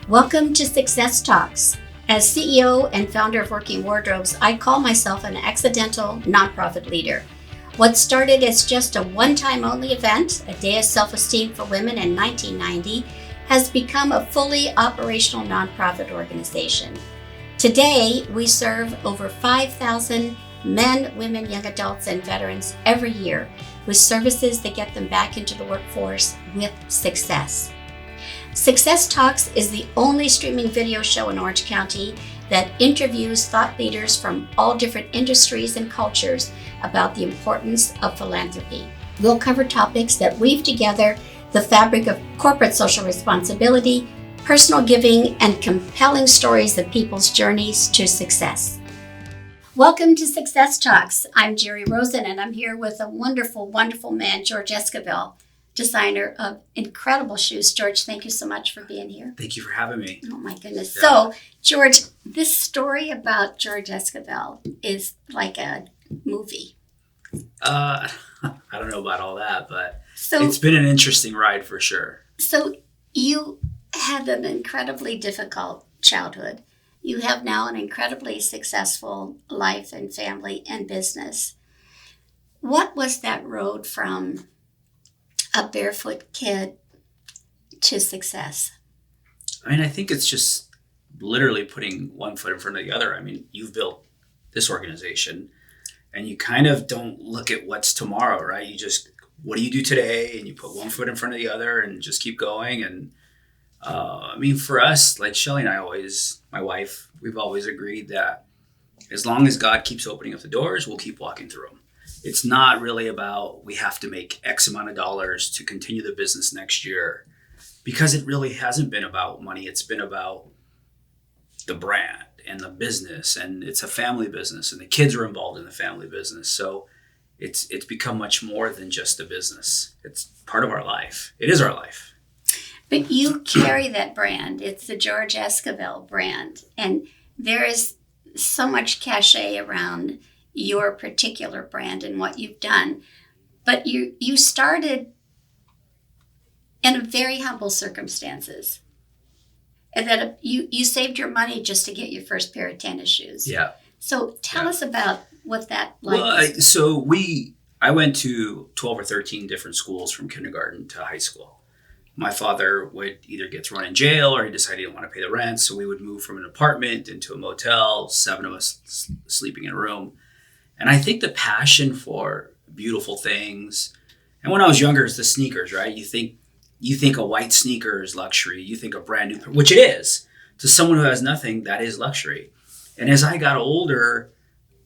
Welcome to Succes Talks. As CEO and founder of Working Wardobes, I call myself an accidental nonprofit leader. What started as just a one-time only event, a day of self-esteem for women in 1990, has become a fully operational nonprofit organization. Today, we serve over 5,000 men, women, young adults, and veterans every year with services that get them back into the workforce with success. Succes Talks is the only streaming video show in Orange County that interviews thought leaders from all different industries and cultures about the importance of philanthropy. We'll cover topics that weave together the fabric of corporate social responsibility, personal giving, and compelling stories of people's journeys to success. Welcome to Succes Talks. I'm Jerri Rosen, and I'm here with a wonderful, wonderful man, George Esquivel, designer of incredible shoes. George, thank you so much for being here. Thank you for having me. Oh my goodness. Yeah. So, George, this story about George Esquivel is like a movie. I don't know about all that, but So it's been an interesting ride for sure. So you had an incredibly difficult childhood. You have now an incredibly successful life and family and business. What was that road from a barefoot kid to success? I mean, I think it's just literally putting one foot in front of the other. I mean, you've built this organization and you kind of don't look at what's tomorrow, right? You just, what do you do today? And you put one foot in front of the other and just keep going. And I mean, for us, like Shelly and I always, my wife, we've always agreed that as long as God keeps opening up the doors, we'll keep walking through them. It's not really about we have to make X amount of dollars to continue the business next year, because it really hasn't been about money. It's been about the brand and the business, and it's a family business, and the kids are involved in the family business. So it's become much more than just a business. It's part of our life. It is our life. But you carry that brand. It's the George Esquivel brand. And there is so much cachet around your particular brand and what you've done. But you started in very humble circumstances. And that you saved your money just to get your first pair of tennis shoes. Yeah. So tell us about what that like was. I went to 12 or 13 different schools from kindergarten to high school. My father would either get thrown in jail or he decided he didn't want to pay the rent. So we would move from an apartment into a motel, 7 of us sleeping in a room. And I think the passion for beautiful things, and when I was younger, it's the sneakers, right? You think a white sneaker is luxury. You think a brand new, which it is. To someone who has nothing, that is luxury. And as I got older,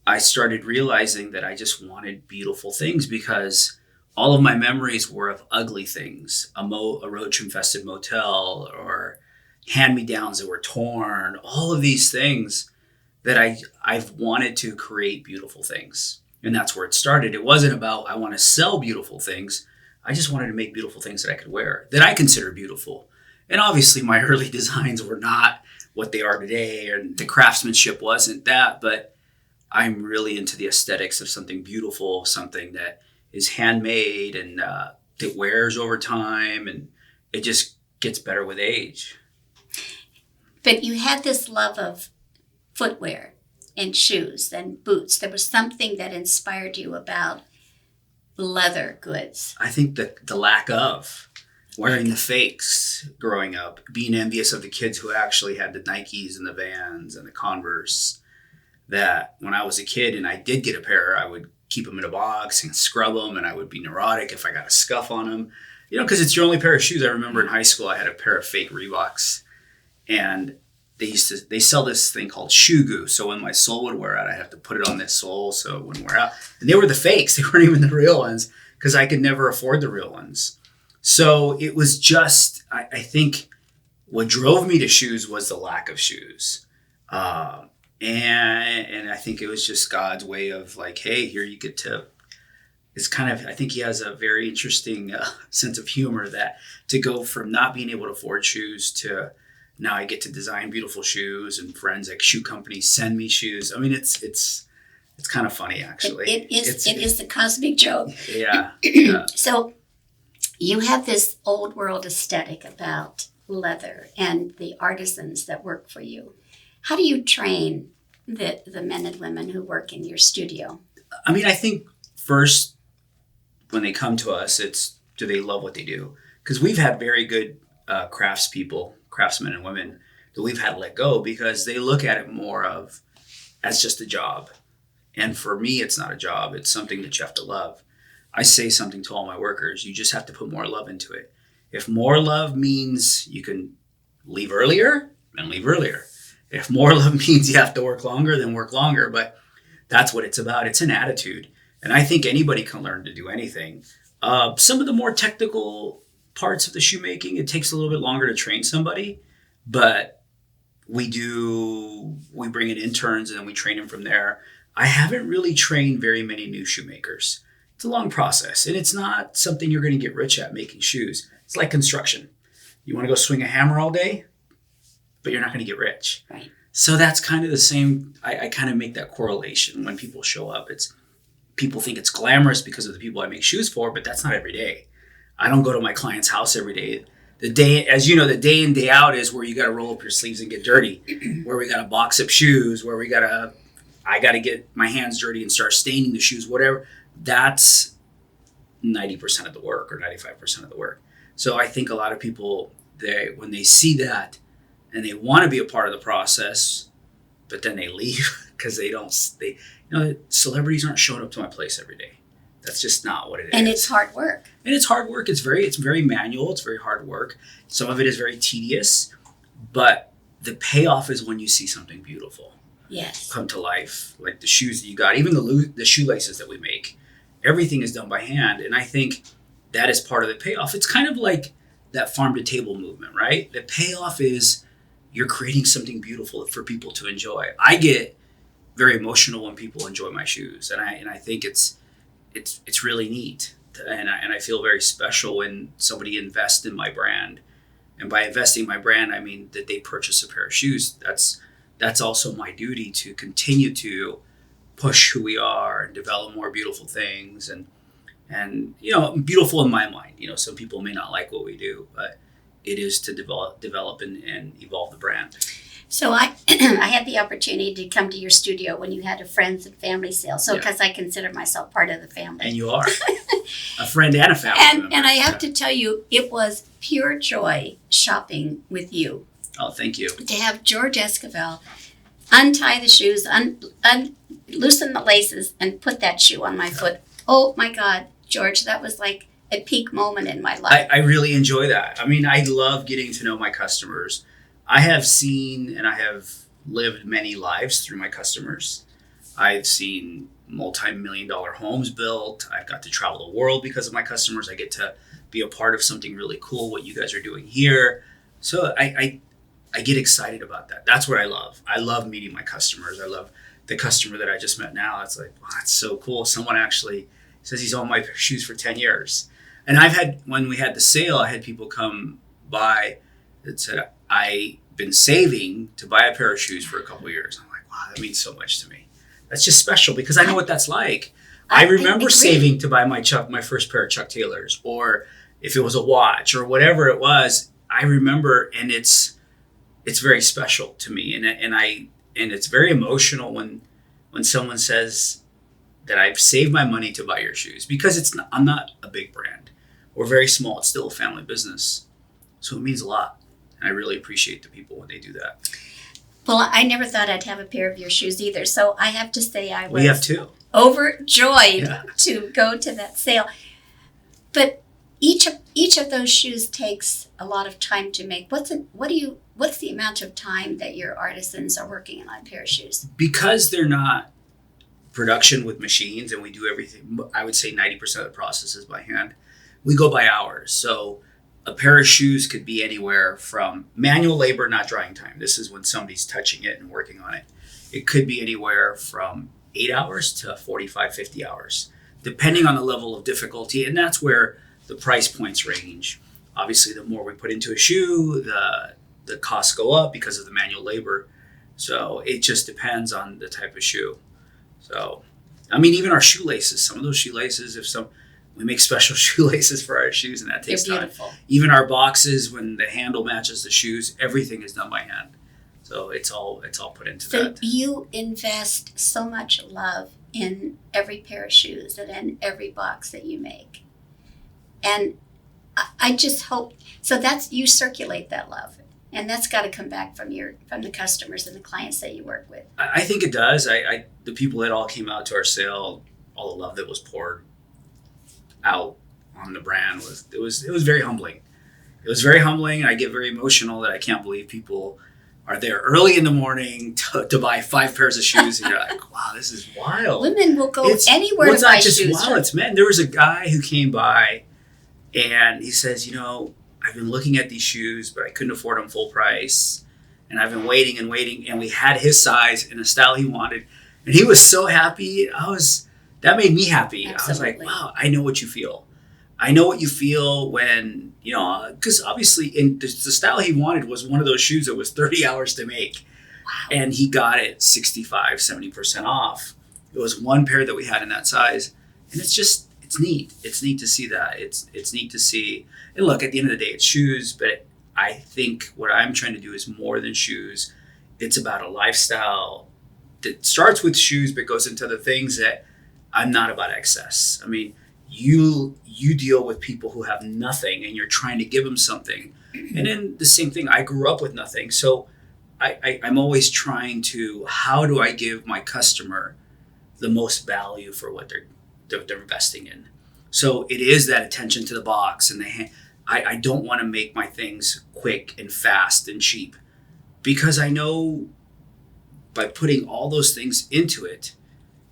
I started realizing that I just wanted beautiful things, because all of my memories were of ugly things, a roach-infested motel or hand-me-downs that were torn, all of these things that I've wanted to create beautiful things. And that's where it started. It wasn't about I want to sell beautiful things. I just wanted to make beautiful things that I could wear, that I consider beautiful. And obviously my early designs were not what they are today, and the craftsmanship wasn't that, but I'm really into the aesthetics of something beautiful, something that is handmade and that wears over time, and it just gets better with age. But you had this love of footwear and shoes and boots. There was something that inspired you about leather goods. I think that the lack of wearing the fakes growing up, being envious of the kids who actually had the Nikes and the Vans and the Converse, that when I was a kid and I did get a pair, I would keep them in a box and scrub them, and I would be neurotic if I got a scuff on them, because it's your only pair of shoes. I remember in high school I had a pair of fake Reeboks, and they sell this thing called shoe goo. So when my sole would wear out, I have to put it on this sole so it wouldn't wear out. And they were the fakes. They weren't even the real ones, because I could never afford the real ones. So it was just, I think what drove me to shoes was the lack of shoes. And I think it was just God's way of like, hey, here you get to, it's kind of, I think he has a very interesting sense of humor, that to go from not being able to afford shoes to now I get to design beautiful shoes, and friends like shoe companies send me shoes. I mean, it's kind of funny, actually. It is the cosmic joke. Yeah. So you have this old world aesthetic about leather and the artisans that work for you. How do you train the men and women who work in your studio? I mean, I think first, when they come to us, it's, do they love what they do? Because we've had very good craftsmen and women that we've had to let go because they look at it more of as just a job. And for me, it's not a job. It's something that you have to love. I say something to all my workers. You just have to put more love into it. If more love means you can leave earlier, then leave earlier. If more love means you have to work longer, then work longer. But that's what it's about. It's an attitude. And I think anybody can learn to do anything. Some of the more technical parts of the shoemaking, it takes a little bit longer to train somebody. But we bring in interns and then we train them from there. I haven't really trained very many new shoemakers. It's a long process, and it's not something you're going to get rich at making shoes. It's like construction. You want to go swing a hammer all day, but you're not going to get rich. Right. So that's kind of the same. I kind of make that correlation when people show up. People think it's glamorous because of the people I make shoes for, but that's not every day. I don't go to my client's house every day. The day, as you know, the day in, day out is where you got to roll up your sleeves and get dirty, where we got to box up shoes, where I got to get my hands dirty and start staining the shoes, whatever. That's 90% of the work or 95% of the work. So I think a lot of people, when they see that and they want to be a part of the process, but then they leave because celebrities aren't showing up to my place every day. That's just not what it is. And it's hard work. It's very manual. It's very hard work. Some of it is very tedious, but the payoff is when you see something beautiful. Yes. Come to life, like the shoes that you got, even the shoelaces that we make. Everything is done by hand, and I think that is part of the payoff. It's kind of like that farm to table movement, right? The payoff is you're creating something beautiful for people to enjoy. I get very emotional when people enjoy my shoes, and I think it's really neat, and I feel very special when somebody invests in my brand, and by investing in my brand, I mean that they purchase a pair of shoes. That's also my duty to continue to push who we are and develop more beautiful things and beautiful in my mind. Some people may not like what we do, but it is to develop and evolve the brand. So I had the opportunity to come to your studio when you had a friends and family sale. So because I consider myself part of the family. And you are a friend and a family member. And I have to tell you, it was pure joy shopping with you. Oh, thank you. To have George Esquivel untie the shoes, loosen the laces, and put that shoe on my foot. Oh my God, George, that was like a peak moment in my life. I really enjoy that. I mean, I love getting to know my customers. I have seen and I have lived many lives through my customers. I've seen multi-million-dollar homes built. I've got to travel the world because of my customers. I get to be a part of something really cool, what you guys are doing here. So I get excited about that. That's what I love. I love meeting my customers. I love the customer that I just met now. It's like, wow, that's so cool. Someone actually says he's owned my shoes for 10 years. And when we had the sale, I had people come by that said, I've been saving to buy a pair of shoes for a couple of years. I'm like, wow, that means so much to me. That's just special because I know what that's like. I remember saving to buy my first pair of Chuck Taylors, or if it was a watch or whatever it was, I remember, and it's very special to me. And it's very emotional when someone says that I've saved my money to buy your shoes, because I'm not a big brand. We're very small. It's still a family business. So it means a lot. And I really appreciate the people when they do that. Well, I never thought I'd have a pair of your shoes either. So I have to say I was we have two. Overjoyed to go to that sale. But each of those shoes takes a lot of time to make. What's the amount of time that your artisans are working on a pair of shoes? Because they're not production with machines and we do everything, I would say 90% of the process is by hand. We go by hours. So a pair of shoes could be anywhere from manual labor, not drying time. This is when somebody's touching it and working on it. It could be anywhere from 8 hours to 45, 50 hours, depending on the level of difficulty. And that's where the price points range. Obviously, the more we put into a shoe, the costs go up because of the manual labor. So it just depends on the type of shoe. So, I mean, even our shoelaces, some of those shoelaces, We make special shoelaces for our shoes, and that takes They're time. beautiful. Even our boxes, when the handle matches the shoes, everything is done by hand. So it's all put into that. So you invest so much love in every pair of shoes and in every box that you make. And I just hope, so that's, you circulate that love. And that's got to come back from the customers and the clients that you work with. I think it does. The people that all came out to our sale, all the love that was poured out on the brand it was very humbling. It was very humbling. I get very emotional that I can't believe people are there early in the morning to buy 5 pairs of shoes, and you're like, wow, this is wild. Women will go anywhere to buy shoes. It's not just wild, it's men. There was a guy who came by and he says, I've been looking at these shoes, but I couldn't afford them full price. And I've been waiting and waiting, and we had his size and the style he wanted. And he was so happy. That made me happy. Absolutely. I was like, wow, I know what you feel. I know what you feel when, because obviously the style he wanted was one of those shoes that was 30 hours to make. Wow. And he got it 65, 70% off. It was one pair that we had in that size. And it's neat. It's neat to see that. It's neat to see. And look, at the end of the day, it's shoes, but I think what I'm trying to do is more than shoes. It's about a lifestyle that starts with shoes, but goes into the things that I'm not about excess. I mean, you deal with people who have nothing and you're trying to give them something. And then the same thing, I grew up with nothing. So I'm always trying to, how do I give my customer the most value for what they're investing in? So it is that attention to the box and I don't want to make my things quick and fast and cheap, because I know by putting all those things into it,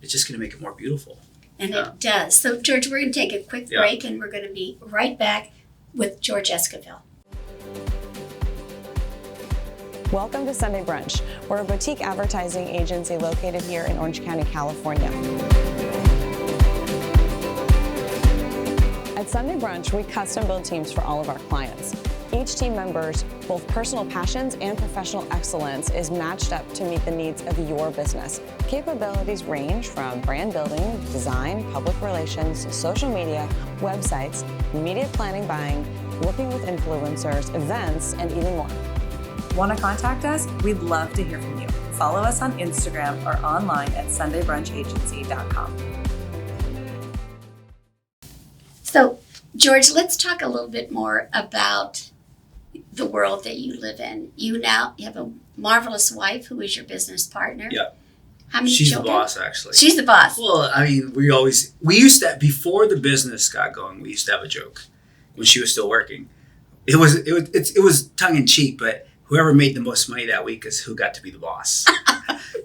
it's just going to make it more beautiful. And it does. So, George, we're going to take a quick break, and we're going to be right back with George Esquivel. Welcome to Sunday Brunch. We're a boutique advertising agency located here in Orange County, California. At Sunday Brunch, we custom build teams for all of our clients. Each team member's both personal passions and professional excellence is matched up to meet the needs of your business. Capabilities range from brand building, design, public relations, social media, websites, media planning, buying, working with influencers, events, and even more. Want to contact us? We'd love to hear from you. Follow us on Instagram or online at sundaybrunchagency.com. So, George, let's talk a little bit more about the world that you live in. You have a marvelous wife who is your business partner. Yeah. How many She's children? the boss, actually. She's the boss. Well, I mean, we used to, before the business got going, we used to have a joke when she was still working. It was tongue in cheek, but whoever made the most money that week is who got to be the boss.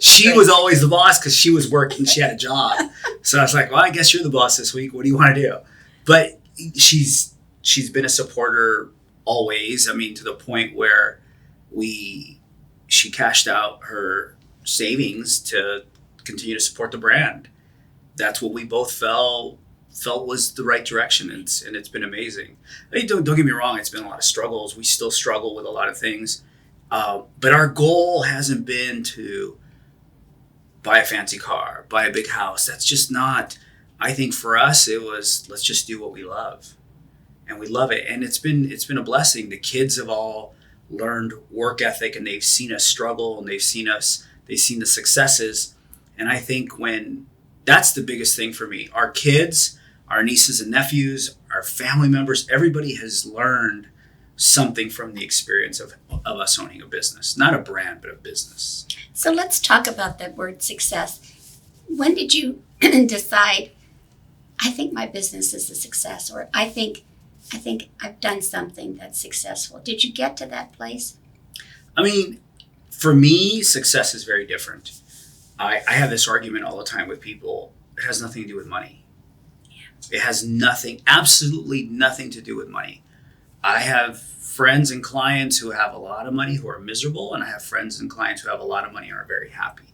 She was always the boss because she was working, she had a job. So I was like, well, I guess you're the boss this week. What do you want to do? But she's been a supporter always. I mean, to the point where she cashed out her savings to continue to support the brand. That's what we both felt was the right direction, and it's been amazing. I mean, don't get me wrong, it's been a lot of struggles. We still struggle with a lot of things, but our goal hasn't been to buy a fancy car, buy a big house. That's just not. I think for us, it was, let's just do what we love. And we love it. And it's been a blessing. The kids have all learned work ethic, and they've seen us struggle, and they've seen the successes. And I think that's the biggest thing for me. Our kids, our nieces and nephews, our family members, everybody has learned something from the experience of us owning a business. Not a brand, but a business. So let's talk about that word success. When did you decide, I think my business is a success, or I think I've done something that's successful? Did you get to that place? I mean, for me, success is very different. I have this argument all the time with people. It has nothing to do with money. Yeah. It has absolutely nothing to do with money. I have friends and clients who have a lot of money who are miserable, and I have friends and clients who have a lot of money and are very happy.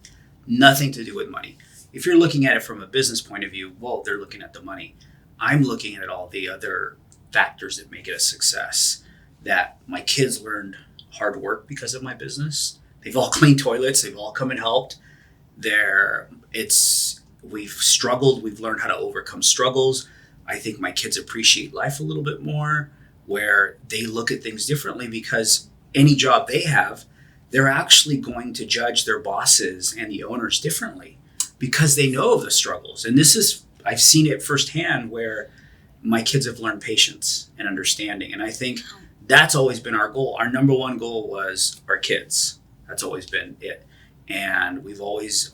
Nothing to do with money. If you're looking at it from a business point of view, well, they're looking at the money. I'm looking at all the other factors that make it a success. That my kids learned hard work because of my business. They've all cleaned toilets. They've all come and helped. We've struggled. We've learned how to overcome struggles. I think my kids appreciate life a little bit more, where they look at things differently, because any job they have, they're actually going to judge their bosses and the owners differently because they know of the struggles. And I've seen it firsthand where my kids have learned patience and understanding. And I think that's always been our goal. Our number one goal was our kids. That's always been it. And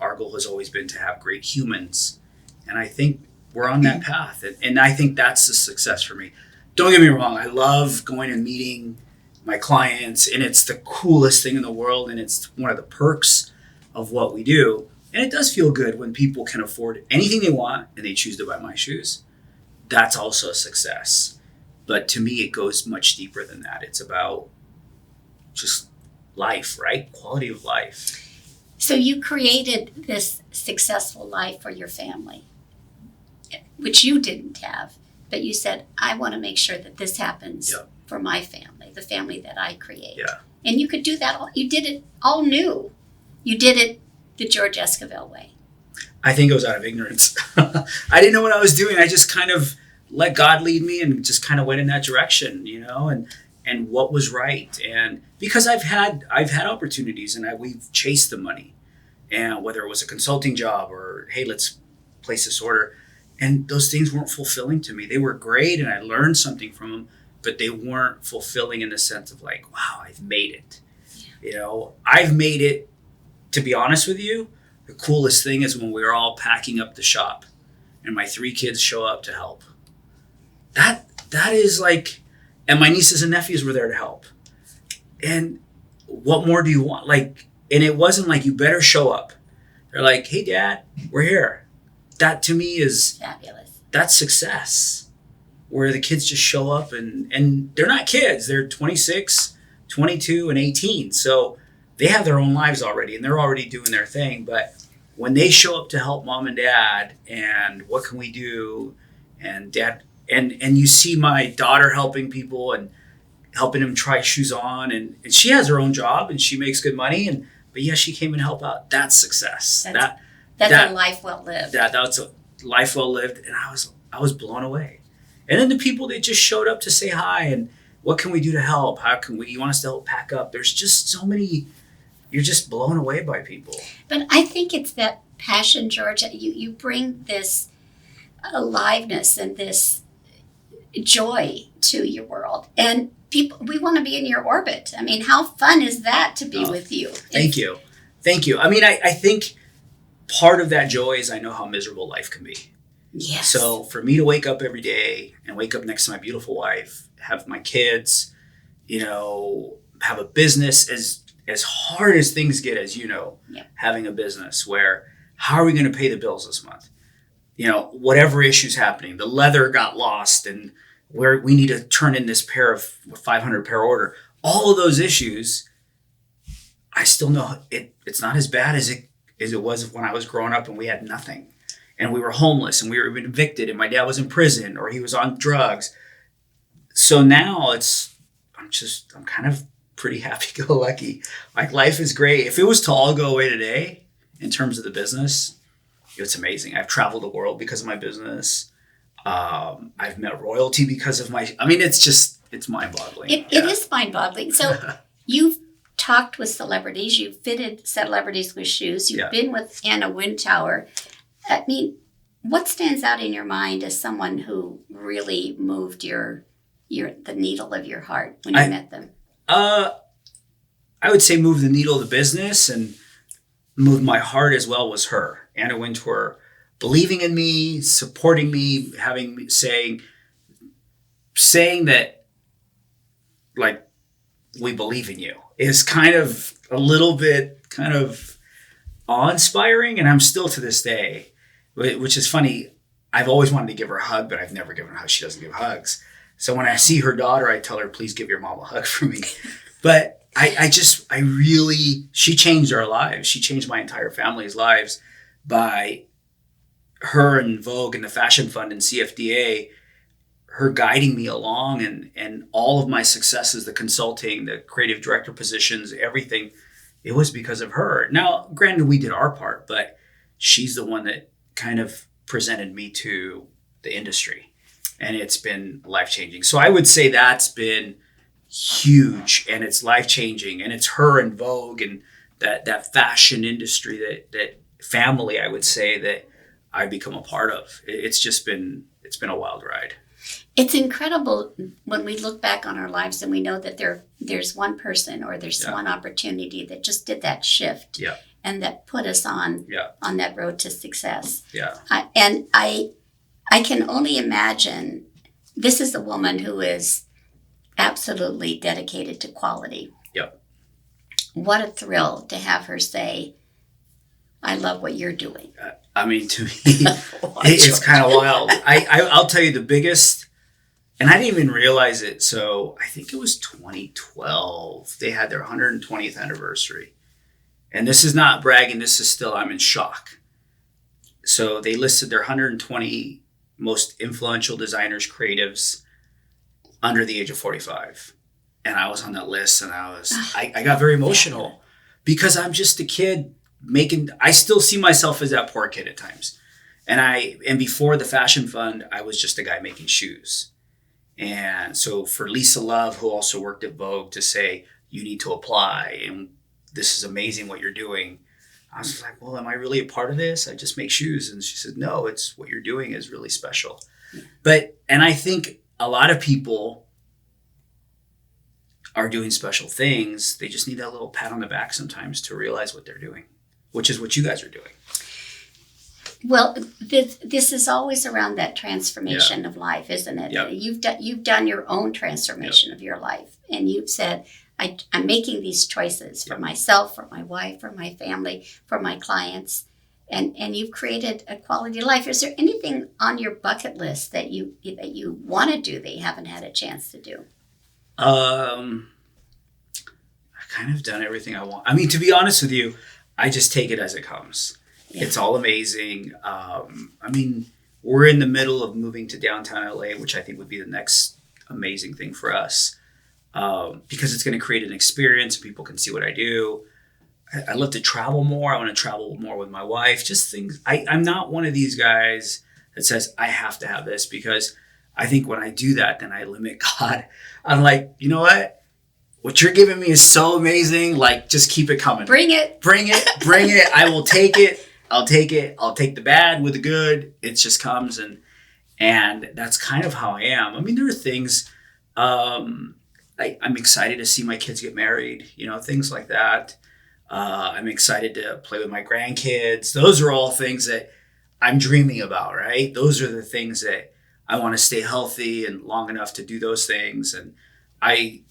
our goal has always been to have great humans. And I think we're on that path. And I think that's a success for me. Don't get me wrong. I love going and meeting my clients, and it's the coolest thing in the world. And it's one of the perks of what we do. And it does feel good when people can afford anything they want and they choose to buy my shoes. That's also a success. But to me, it goes much deeper than that. It's about just life, right? Quality of life. So you created this successful life for your family, which you didn't have, but you said, I want to make sure that this happens for my family, the family that I create. Yeah. And you could do that. You did it all new. You did it the George Esquivel way. I think it was out of ignorance. I didn't know what I was doing. I just kind of let God lead me and just kind of went in that direction, and what was right. And because I've had opportunities, and we've chased the money, and whether it was a consulting job or, hey, let's place this order. And those things weren't fulfilling to me. They were great and I learned something from them, but they weren't fulfilling in the sense of like, wow, I've made it. I've made it. To be honest with you, the coolest thing is when we're all packing up the shop and my 3 kids show up to help. That is like, and my nieces and nephews were there to help. And what more do you want? And it wasn't like, you better show up. They're like, hey, Dad, we're here. That to me is fabulous. That's success, where the kids just show up and they're not kids. They're 26, 22, and 18. So they have their own lives already and they're already doing their thing. But when they show up to help Mom and Dad and what can we do, and Dad, and you see my daughter helping people and helping them try shoes on, and she has her own job and she makes good money, but she came and helped out. That's success. That's a life well lived. That's a life well lived, and I was blown away. And then the people that just showed up to say hi and what can we do to help? How can you want us to help pack up? There's just so many. You're just blown away by people. But I think it's that passion, George. You bring this aliveness and this joy to your world, and we want to be in your orbit. I mean, how fun is that to be with you? Thank you. I mean, I think part of that joy is I know how miserable life can be. Yes. So for me to wake up every day and wake up next to my beautiful wife, have my kids, have a business, as hard as things get, as having a business where, how are we going to pay the bills this month? Whatever issue's happening, the leather got lost and where we need to turn in this pair of 500 pair order, all of those issues, I still know it's not as bad as it was when I was growing up and we had nothing and we were homeless and we were evicted and my dad was in prison or he was on drugs. So now I'm kind of pretty happy-go-lucky. Like, life is great. If it was to all go away today in terms of the business, it's amazing. I've traveled the world because of my business. I've met royalty because of it's mind-boggling. It is mind-boggling. So you've talked with celebrities. You've fitted celebrities with shoes. You've been with Anna Wintour. I mean, what stands out in your mind as someone who really moved the needle of your heart when you met them? I would say move the needle of the business and move my heart as well was her, Anna Wintour, believing in me, supporting me, having me saying that, like, we believe in you is kind of a little bit kind of awe-inspiring. And I'm still to this day, which is funny. I've always wanted to give her a hug, but I've never given her a hug. She doesn't give hugs. So when I see her daughter, I tell her, please give your mom a hug for me. But she changed our lives. She changed my entire family's lives by her and Vogue and the Fashion Fund and CFDA, her guiding me along and all of my successes, the consulting, the creative director positions, everything, it was because of her. Now, granted, we did our part, but she's the one that kind of presented me to the industry. and it's been life-changing. So I would say that's been huge, and it's life-changing, and it's her and Vogue and that fashion industry, that family, I would say, that I become a part of. It's been a wild ride. It's incredible when we look back on our lives and we know that there's one person or there's one opportunity that just did that shift, and that put us on that road to success. And I can only imagine, this is a woman who is absolutely dedicated to quality. What a thrill to have her say, I love what you're doing. I mean, to me, it's kind of wild. I'll tell you the biggest, and I didn't even realize it. So I think it was 2012. They had their 120th anniversary. And this is not bragging. This is still, I'm in shock. So they listed their 120 most influential designers, creatives under the age of 45. And I was on that list, and I got very emotional because I'm just a kid I still see myself as that poor kid at times. And before the fashion fund, I was just a guy making shoes. And so for Lisa Love, who also worked at Vogue, to say, you need to apply, and this is amazing what you're doing. I was like, well, am I really a part of this? I just make shoes. And she said, no, it's what you're doing is really special. And I think a lot of people are doing special things. They just need that little pat on the back sometimes to realize what they're doing, which is what you guys are doing. Well, this is always around that transformation of life, isn't it? You've done your own transformation of your life, and you've said, I'm making these choices for myself, for my wife, for my family, for my clients, and you've created a quality life. Is there anything on your bucket list that you want to do that you haven't had a chance to do? I've kind of done everything I want. I mean, to be honest with you, I just take it as it comes. It's all amazing. I mean, we're in the middle of moving to downtown LA, which I think would be the next amazing thing for us, because it's going to create an experience. People can see what I do. I love to travel more. I want to travel more with my wife. Just things. I'm not one of these guys that says I have to have this, because I think when I do that, then I limit God. I'm like, you know what you're giving me is so amazing. Like, just keep it coming. Bring it. I will take it. I'll take it. I'll take the bad with the good. It just comes, and that's kind of how I am. I mean, there are things, I'm excited to see my kids get married, things like that. I'm excited to play with my grandkids. Those are all things that I'm dreaming about, right? Those are the things that I want to stay healthy and long enough to do those things. And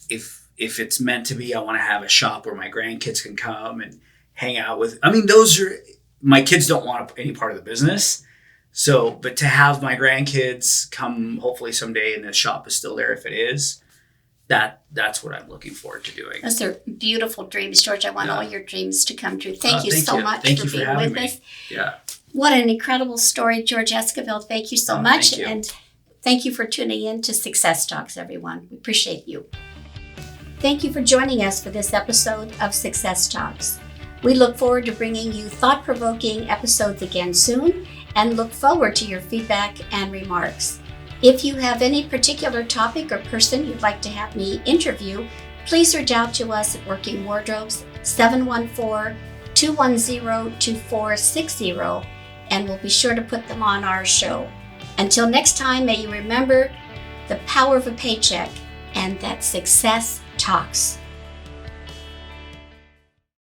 if it's meant to be, I want to have a shop where my grandkids can come and hang out with. I mean, my kids don't want any part of the business. So, but to have my grandkids come hopefully someday, and the shop is still there if it is, that's what I'm looking forward to doing. Those are beautiful dreams, George. I want all your dreams to come true. Thank you so much for being with us. Yeah. What an incredible story, George Esquivel. Thank you so much. Thank you. And thank you for tuning in to Success Talks, everyone. We appreciate you. Thank you for joining us for this episode of Success Talks. We look forward to bringing you thought-provoking episodes again soon, and look forward to your feedback and remarks. If you have any particular topic or person you'd like to have me interview, please reach out to us at Working Wardobes, 714-210-2460, and we'll be sure to put them on our show. Until next time, may you remember the power of a paycheck and that success talks.